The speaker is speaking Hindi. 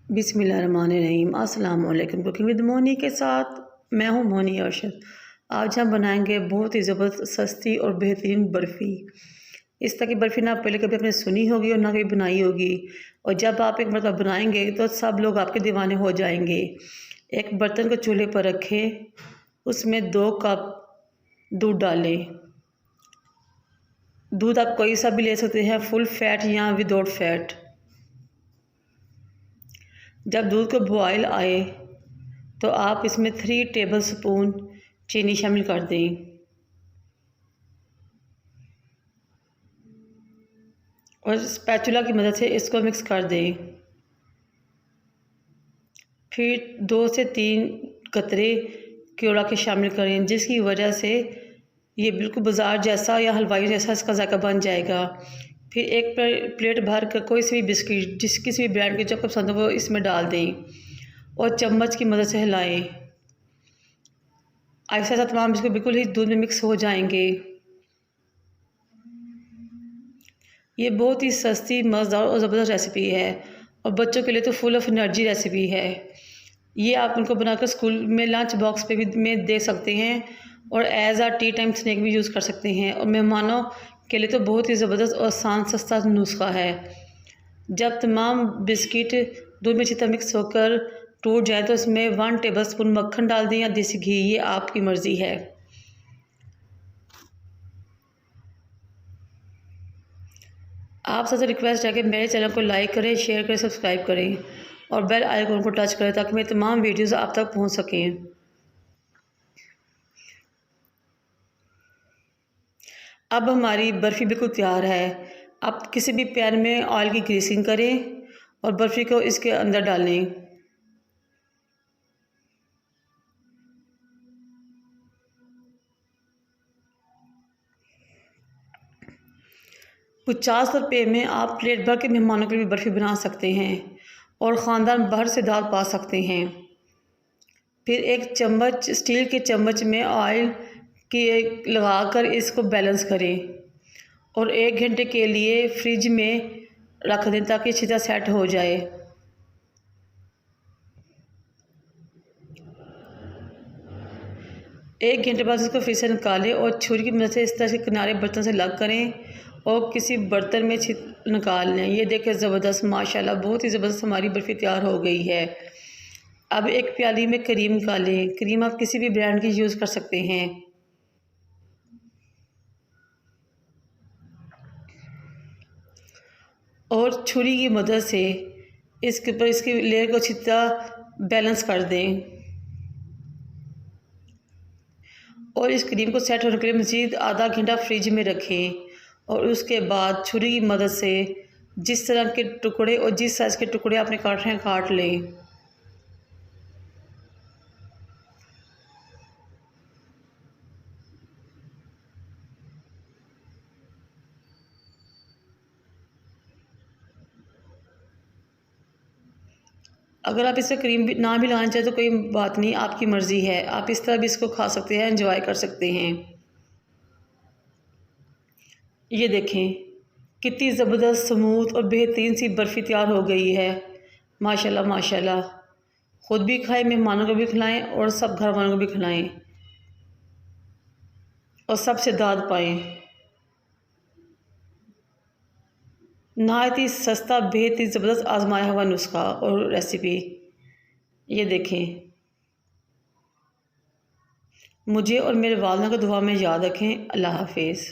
बिस्मिल्लाहिर्रहमानिर्रहीम। अस्सलाम वालेकुम। कुकिंग विद मोनी के साथ मैं हूँ मोनी अरशद। आज हम बनाएंगे बहुत ही ज़बरदस्त सस्ती और बेहतरीन बर्फ़ी। इस तरह की बर्फ़ी ना पहले कभी आपने सुनी होगी और ना कभी बनाई होगी, और जब आप एक मतलब बनाएंगे तो सब लोग आपके दीवाने हो जाएंगे। एक बर्तन को चूल्हे पर रखें, उसमें 2 कप दूध डालें। दूध आप कोई सा भी ले सकते हैं, फुल फैट या विदाउट फैट। जब दूध को बॉयल आए तो आप इसमें 3 टेबलस्पून चीनी शामिल कर दें और स्पैचुला की मदद से इसको मिक्स कर दें। फिर 2 से 3 कतरे केवड़ा के शामिल करें, जिसकी वजह से ये बिल्कुल बाज़ार जैसा या हलवाई जैसा इसका जायका बन जाएगा। फिर एक प्लेट भर कर कोई सी भी बिस्किट जिस किसी भी ब्रांड की जो आपको पसंद हो वो इसमें डाल दें और चम्मच की मदद से हिलाएं। ऐसा ऐसा तमाम बिस्कुट बिल्कुल ही दूध में मिक्स हो जाएंगे। ये बहुत ही सस्ती, मज़ेदार और ज़बरदस्त रेसिपी है और बच्चों के लिए तो फुल ऑफ एनर्जी रेसिपी है। ये आप उनको बनाकर स्कूल में लंच बॉक्स पे भी में दे सकते हैं और एज आ टी टाइम स्नैक भी यूज़ कर सकते हैं। और मेहमानों के लिए तो बहुत ही ज़बरदस्त और आसान सस्ता नुस्खा है। जब तमाम बिस्किट दूध में अच्छी तरह मिक्स होकर टूट जाए तो इसमें 1 टेबलस्पून मक्खन डाल दें या देसी घी, ये आपकी मर्ज़ी है। आप सबसे रिक्वेस्ट है कि मेरे चैनल को लाइक करें, शेयर करें, सब्सक्राइब करें और बेल आइकन को टच करें ताकि मेरी तमाम वीडियोज़ आप तक पहुंच सकें। अब हमारी बर्फ़ी बिल्कुल तैयार है। आप किसी भी पैन में ऑयल की ग्रीसिंग करें और बर्फ़ी को इसके अंदर डालें। ₹50 में आप प्लेट भर के मेहमानों के लिए बर्फ़ी बना सकते हैं और ख़ानदान भर से दाद पा सकते हैं। फिर एक चम्मच स्टील के चम्मच में ऑयल की लगाकर इसको बैलेंस करें और 1 घंटे के लिए फ्रिज में रख दें ताकि अच्छी तरह सेट हो जाए। एक घंटे बाद इसको फिर से निकालें और छुरी की मदद से इस तरह से किनारे बर्तन से अलग करें और किसी बर्तन में निकाल लें। ये देखें, ज़बरदस्त, माशाल्लाह बहुत ही ज़बरदस्त हमारी बर्फ़ी तैयार हो गई है। अब एक प्याली में क्रीम निकालें। क्रीम आप किसी भी ब्रांड की यूज़ कर सकते हैं और छुरी की मदद से इसके ऊपर इसकी लेयर को अच्छी तरह बैलेंस कर दें और इस क्रीम को सेट होने के लिए मज़ीद आधा घंटा फ्रिज में रखें और उसके बाद छुरी की मदद से जिस तरह के टुकड़े और जिस साइज़ के टुकड़े आपने काटने हैं काट लें। अगर आप इससे क्रीम भी ना भी लगाना चाहें तो कोई बात नहीं, आपकी मर्ज़ी है। आप इस तरह भी इसको खा सकते हैं, एंजॉय कर सकते हैं। ये देखें कितनी ज़बरदस्त, स्मूथ और बेहतरीन सी बर्फ़ी तैयार हो गई है। माशाल्लाह माशाल्लाह। ख़ुद भी खाएं, मेहमानों को भी खिलाएं और सब घर वालों को भी खिलाएं और सबसे दाद पाएं। नहायत ही सस्ता, बेहद ज़बरदस्त आजमाया हुआ नुस्खा और रेसिपी। ये देखें, मुझे और मेरे वालिदा को दुआ में याद रखें। अल्लाह हाफिज़।